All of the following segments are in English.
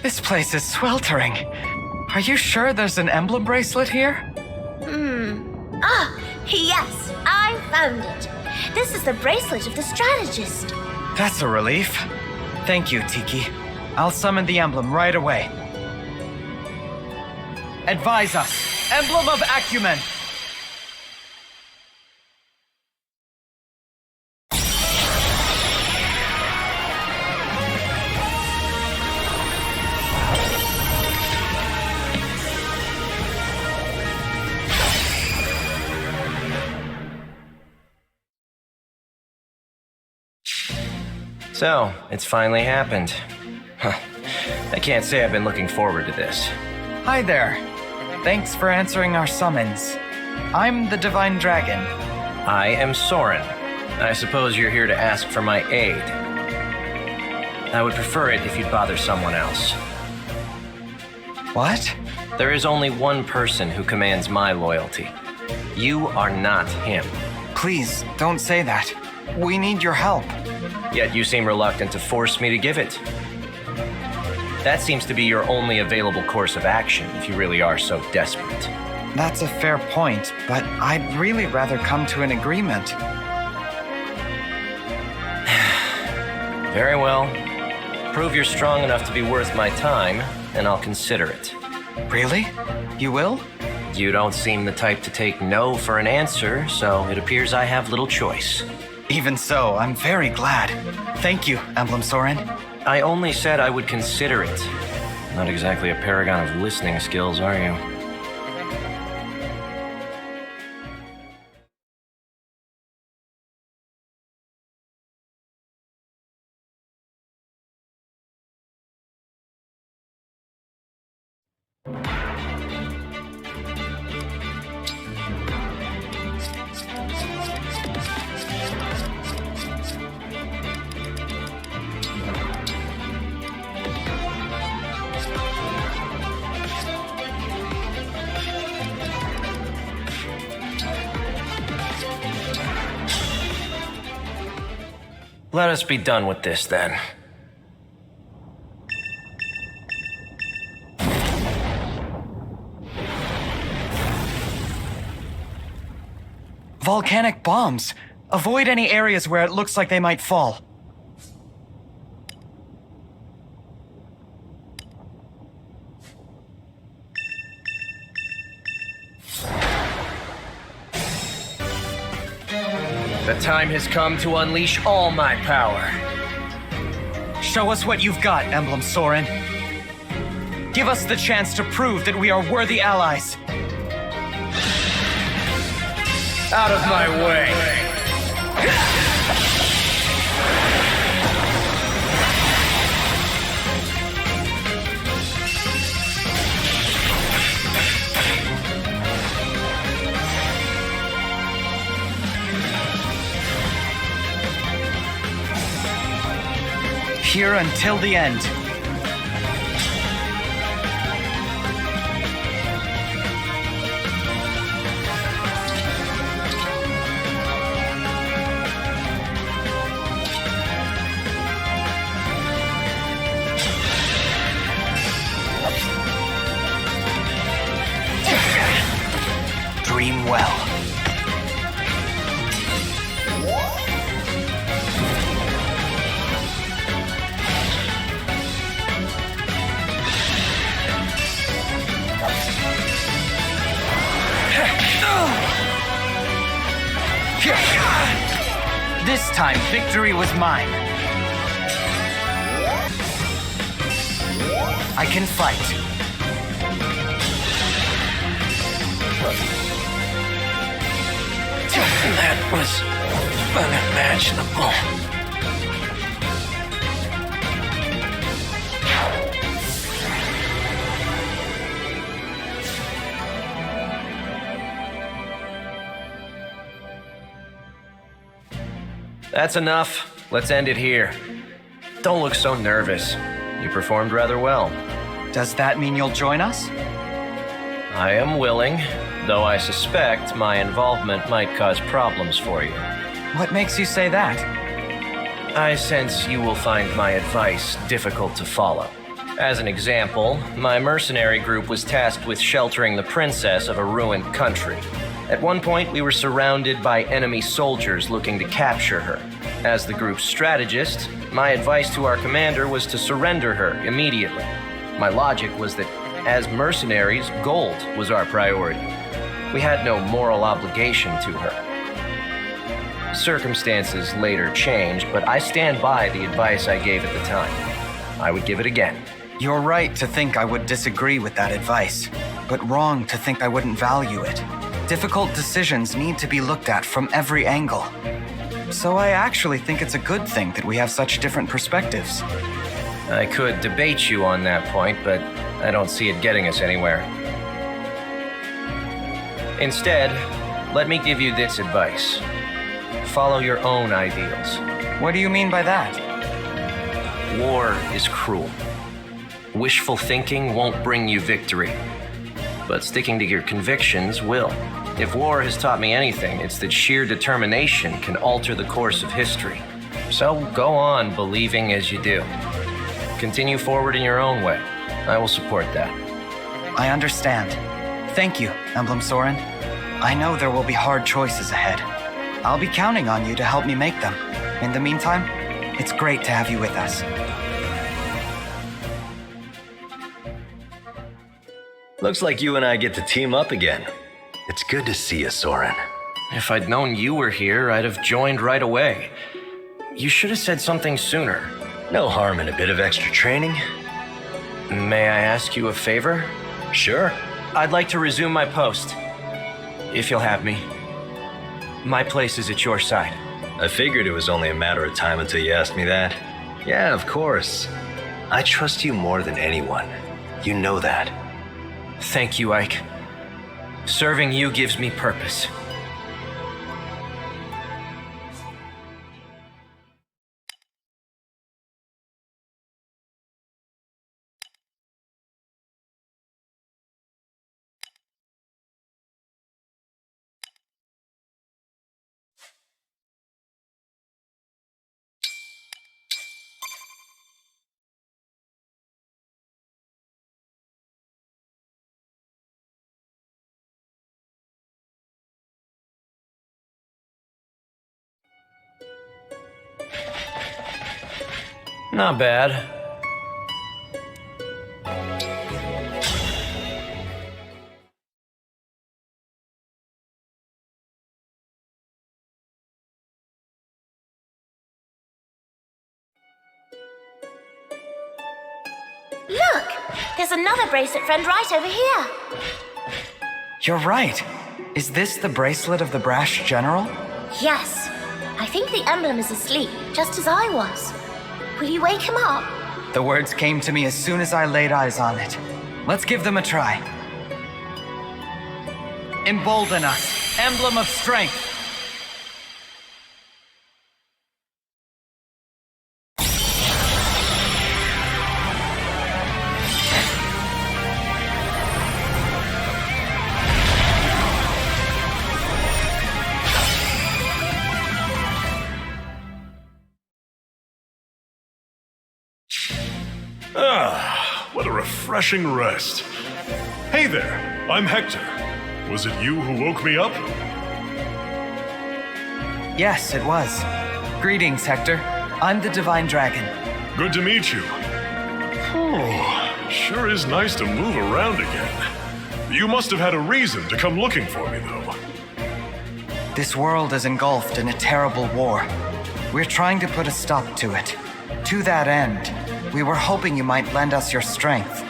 This place is sweltering. Are you sure there's an emblem bracelet here? Yes, I found it. This is the bracelet of the strategist. That's a relief. Thank you, Tiki. I'll summon the emblem right away. Advise us. Emblem of Acumen. So, it's finally happened. I can't say I've been looking forward to this. Hi there. Thanks for answering our summons. I'm the Divine Dragon. I am Soren. I suppose you're here to ask for my aid. I would prefer it if you'd bother someone else. What? There is only one person who commands my loyalty. You are not him. Please, don't say that. We need your help. Yet you seem reluctant to force me to give it. That seems to be your only available course of action if you really are so desperate. That's a fair point, but I'd really rather come to an agreement. Very well. Prove you're strong enough to be worth my time, and I'll consider it. Really? You will? You don't seem the type to take no for an answer, so it appears I have little choice. Even so, I'm very glad. Thank you, Emblem Soren. I only said I would consider it. Not exactly a paragon of listening skills, are you? Let us be done with this, then. Volcanic bombs. Avoid any areas where it looks like they might fall. The time has come to unleash all my power. Show us what you've got, Emblem Soren. Give us the chance to prove that we are worthy allies. Out of my way! Here until the end. Dream well. This time, victory was mine. I can fight. That was unimaginable. That's enough. Let's end it here. Don't look so nervous. You performed rather well. Does that mean you'll join us? I am willing, though I suspect my involvement might cause problems for you. What makes you say that? I sense you will find my advice difficult to follow. As an example, my mercenary group was tasked with sheltering the princess of a ruined country. At one point, we were surrounded by enemy soldiers looking to capture her. As the group's strategist, my advice to our commander was to surrender her immediately. My logic was that, as mercenaries, gold was our priority. We had no moral obligation to her. Circumstances later changed, but I stand by the advice I gave at the time. I would give it again. You're right to think I would disagree with that advice, but wrong to think I wouldn't value it. Difficult decisions need to be looked at from every angle. So I actually think it's a good thing that we have such different perspectives. I could debate you on that point, but I don't see it getting us anywhere. Instead, let me give you this advice. Follow your own ideals. What do you mean by that? War is cruel. Wishful thinking won't bring you victory, but sticking to your convictions will. If war has taught me anything, it's that sheer determination can alter the course of history. So go on believing as you do. Continue forward in your own way. I will support that. I understand. Thank you, Emblem Soren. I know there will be hard choices ahead. I'll be counting on you to help me make them. In the meantime, it's great to have you with us. Looks like you and I get to team up again. It's good to see you, Soren. If I'd known you were here, I'd have joined right away. You should have said something sooner. No harm in a bit of extra training. May I ask you a favor? Sure. I'd like to resume my post, if you'll have me. My place is at your side. I figured it was only a matter of time until you asked me that. Yeah, of course. I trust you more than anyone. You know that. Thank you, Ike. Serving you gives me purpose. Not bad. Look! There's another bracelet friend right over here. You're right. Is this the bracelet of the brash general? Yes. I think the emblem is asleep, just as I was. Will you wake him up? The words came to me as soon as I laid eyes on it. Let's give them a try. Embolden us, emblem of strength. What a refreshing rest. Hey there, I'm Hector. Was it you who woke me up? Yes, it was. Greetings, Hector. I'm the Divine Dragon. Good to meet you. Sure is nice to move around again. You must have had a reason to come looking for me, though. This world is engulfed in a terrible war. We're trying to put a stop to it. To that end, we were hoping you might lend us your strength.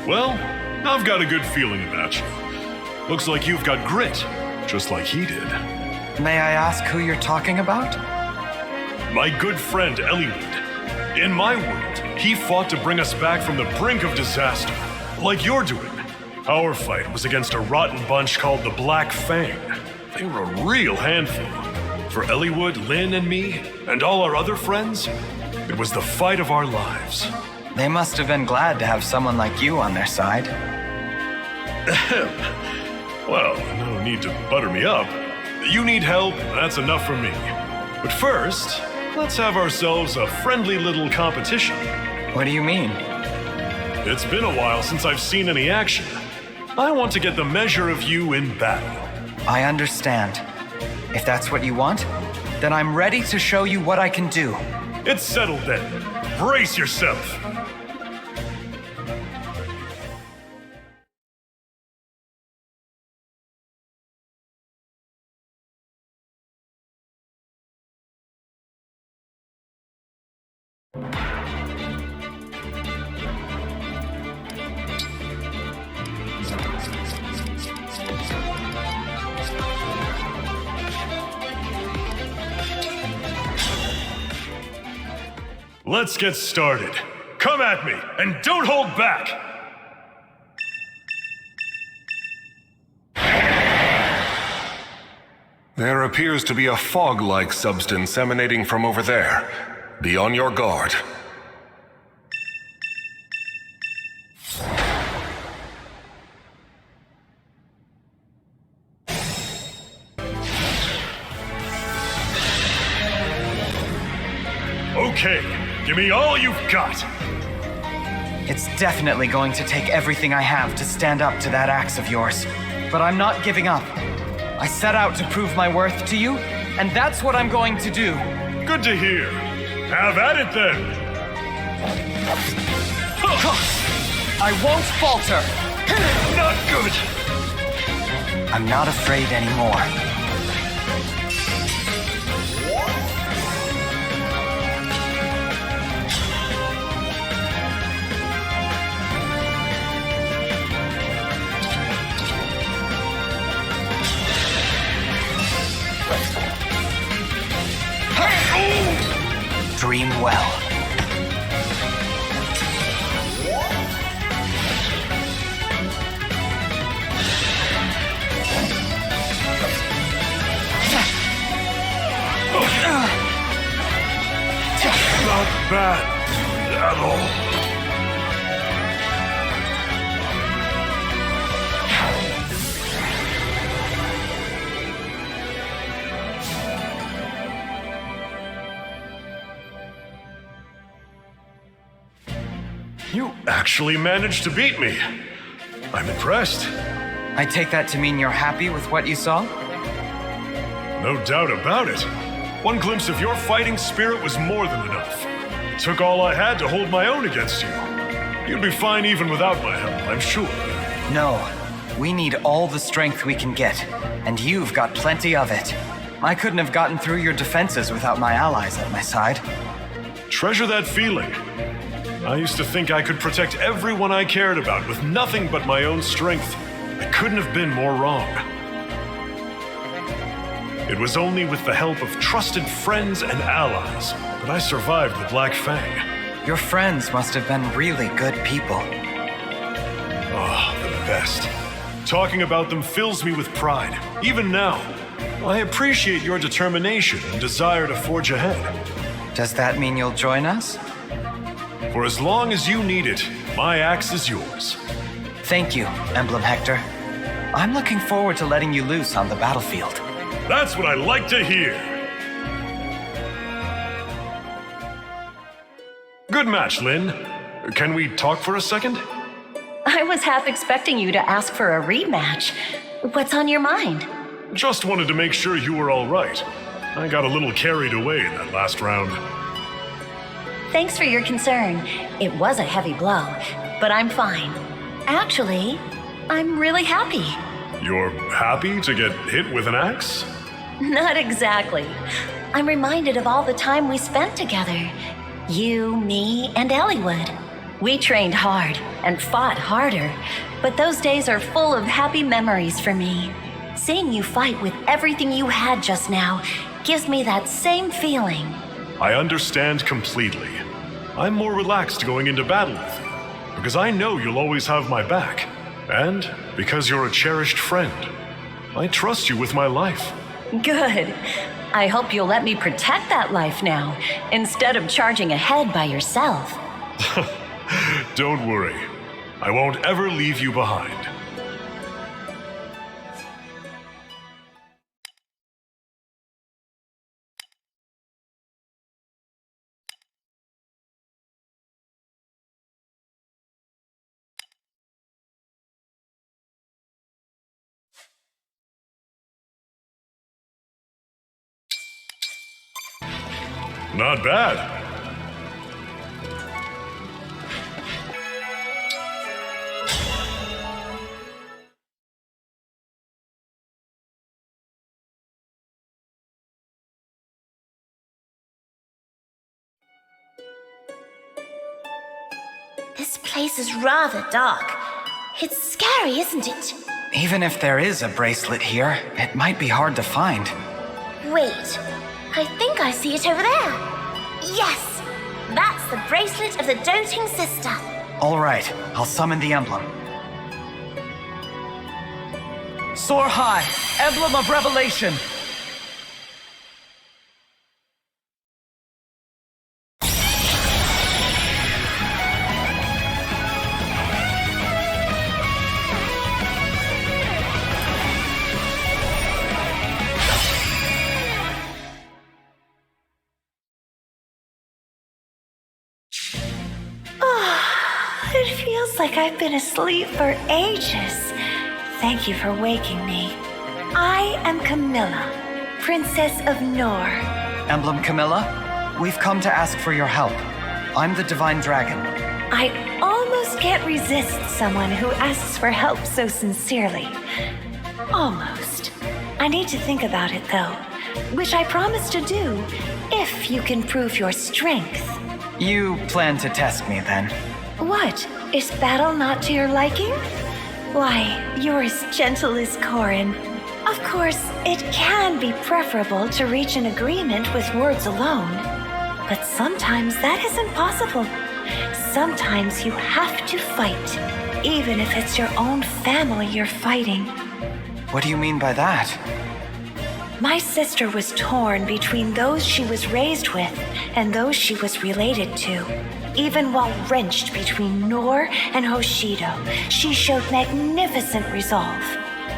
Well, I've got a good feeling about you. Looks like you've got grit, just like he did. May I ask who you're talking about? My good friend Eliwood. In my world, he fought to bring us back from the brink of disaster, like you're doing. Our fight was against a rotten bunch called the Black Fang. They were a real handful. For Eliwood, Lynn, and me, and all our other friends, it was the fight of our lives. They must have been glad to have someone like you on their side. Well, no need to butter me up. You need help, that's enough for me. But first, let's have ourselves a friendly little competition. What do you mean? It's been a while since I've seen any action. I want to get the measure of you in battle. I understand. If that's what you want, then I'm ready to show you what I can do. It's settled then. Brace yourself. Let's get started. Come at me, and don't hold back! There appears to be a fog-like substance emanating from over there. Be on your guard. Okay, give me all you've got! It's definitely going to take everything I have to stand up to that axe of yours. But I'm not giving up. I set out to prove my worth to you, and that's what I'm going to do. Good to hear. Have at it then! I won't falter. Not good! I'm not afraid anymore. Dream well. Not bad at all. You actually managed to beat me. I'm impressed. I take that to mean you're happy with what you saw? No doubt about it. One glimpse of your fighting spirit was more than enough. It took all I had to hold my own against you. You'd be fine even without my help, I'm sure. No. We need all the strength we can get, and you've got plenty of it. I couldn't have gotten through your defenses without my allies at my side. Treasure that feeling. I used to think I could protect everyone I cared about with nothing but my own strength. I couldn't have been more wrong. It was only with the help of trusted friends and allies that I survived the Black Fang. Your friends must have been really good people. Oh, the best. Talking about them fills me with pride, even now. I appreciate your determination and desire to forge ahead. Does that mean you'll join us? For as long as you need it, my axe is yours. Thank you, Emblem Hector. I'm looking forward to letting you loose on the battlefield. That's what I like to hear. Good match, Lynn. Can we talk for a second? I was half expecting you to ask for a rematch. What's on your mind? Just wanted to make sure you were all right. I got a little carried away in that last round. Thanks for your concern. It was a heavy blow, but I'm fine. Actually, I'm really happy. You're happy to get hit with an axe? Not exactly. I'm reminded of all the time we spent together. You, me, and Elliewood. We trained hard and fought harder, but those days are full of happy memories for me. Seeing you fight with everything you had just now gives me that same feeling. I understand completely. I'm more relaxed going into battle with you, because I know you'll always have my back. And because you're a cherished friend, I trust you with my life. Good. I hope you'll let me protect that life now, instead of charging ahead by yourself. Don't worry. I won't ever leave you behind. Not bad. This place is rather dark. It's scary, isn't it? Even if there is a bracelet here, it might be hard to find. Wait, I think I see it over there. Yes, that's the bracelet of the doting sister. All right, I'll summon the emblem. Soar high, emblem of revelation. It feels like I've been asleep for ages. Thank you for waking me. I am Camilla, Princess of Nor. Emblem Camilla, we've come to ask for your help. I'm the Divine Dragon. I almost can't resist someone who asks for help so sincerely. Almost. I need to think about it, though, which I promise to do if you can prove your strength. You plan to test me, then? What? Is battle not to your liking? Why, you're as gentle as Soren. Of course, it can be preferable to reach an agreement with words alone. But sometimes that isn't possible. Sometimes you have to fight, even if it's your own family you're fighting. What do you mean by that? My sister was torn between those she was raised with and those she was related to. Even while wrenched between Nor and Hoshido, she showed magnificent resolve.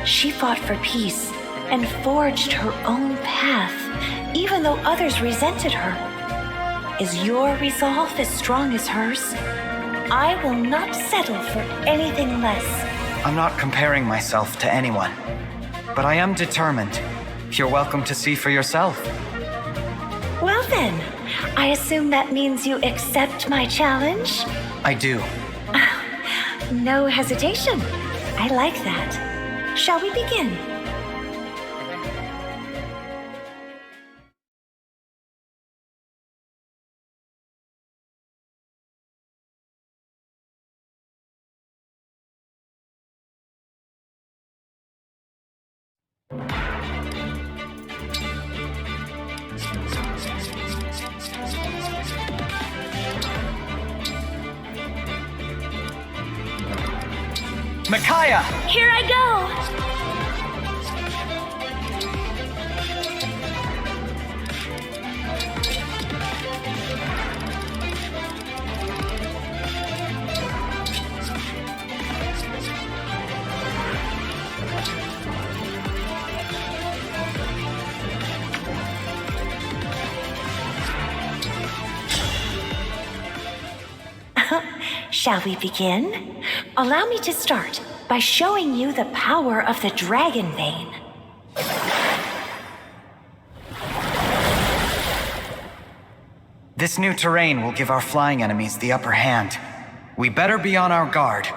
She fought for peace and forged her own path, even though others resented her. Is your resolve as strong as hers? I will not settle for anything less. I'm not comparing myself to anyone, but I am determined. You're welcome to see for yourself. Well then, I assume that means you accept my challenge? I do. No hesitation. I like that. Shall we begin? Micaiah! Here I go! Shall we begin? Allow me to start by showing you the power of the Dragon Vein. This new terrain will give our flying enemies the upper hand. We better be on our guard.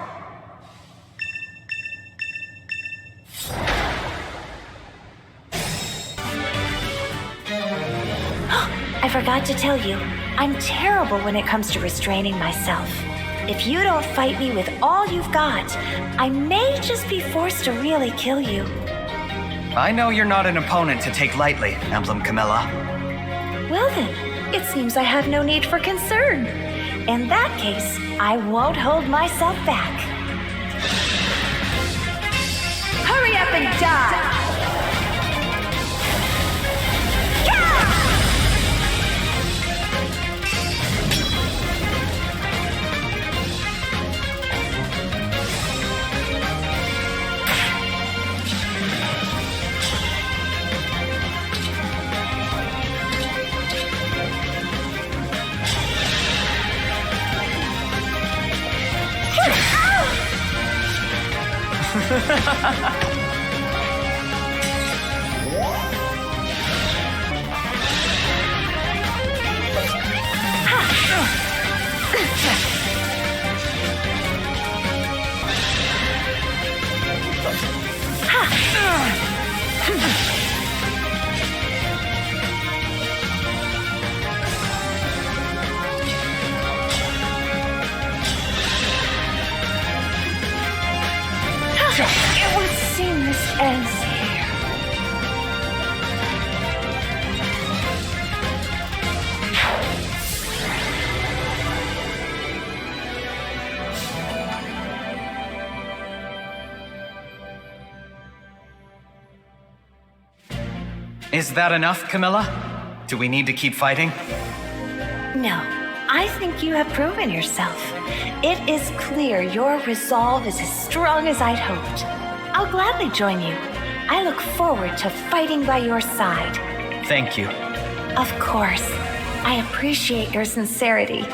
I forgot to tell you, I'm terrible when it comes to restraining myself. If you don't fight me with all you've got, I may just be forced to really kill you. I know you're not an opponent to take lightly, Emblem Camilla. Well then, it seems I have no need for concern. In that case, I won't hold myself back. Hurry up and die! It was seamless as hair. Is that enough, Camilla? Do we need to keep fighting? No, I think you have proven yourself. It is clear your resolve is as strong as I'd hoped. I'll gladly join you. I look forward to fighting by your side. Thank you. Of course. I appreciate your sincerity.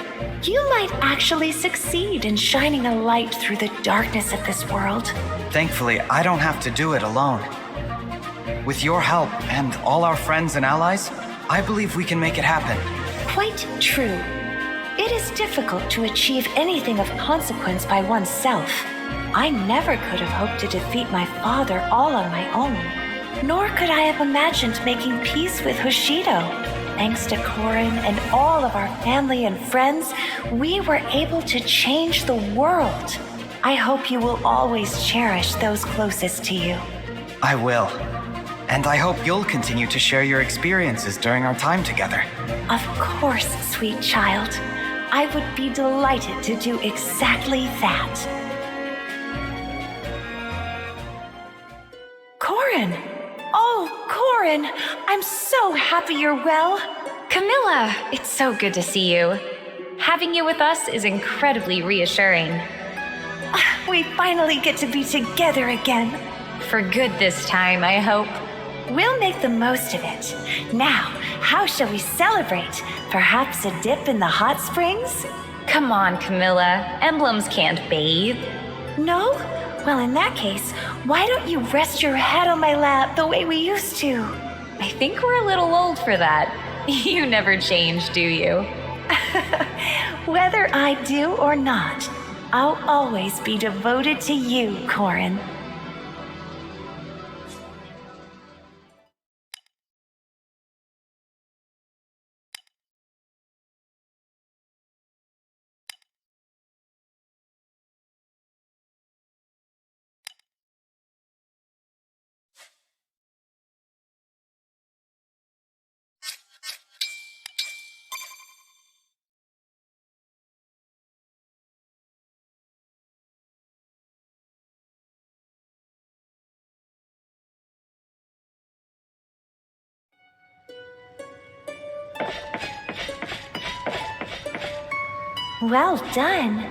You might actually succeed in shining a light through the darkness of this world. Thankfully, I don't have to do it alone. With your help and all our friends and allies, I believe we can make it happen. Quite true. It is difficult to achieve anything of consequence by oneself. I never could have hoped to defeat my father all on my own. Nor could I have imagined making peace with Hoshido. Thanks to Soren and all of our family and friends, we were able to change the world. I hope you will always cherish those closest to you. I will. And I hope you'll continue to share your experiences during our time together. Of course, sweet child. I would be delighted to do exactly that. Soren! Oh, Soren! I'm so happy you're well. Camilla, it's so good to see you. Having you with us is incredibly reassuring. We finally get to be together again. For good this time, I hope. We'll make the most of it. Now, how shall we celebrate? Perhaps a dip in the hot springs? Come on, Camilla. Emblems can't bathe. No? Well, in that case, why don't you rest your head on my lap the way we used to? I think we're a little old for that. You never change, do you? Whether I do or not, I'll always be devoted to you, Soren. Well done.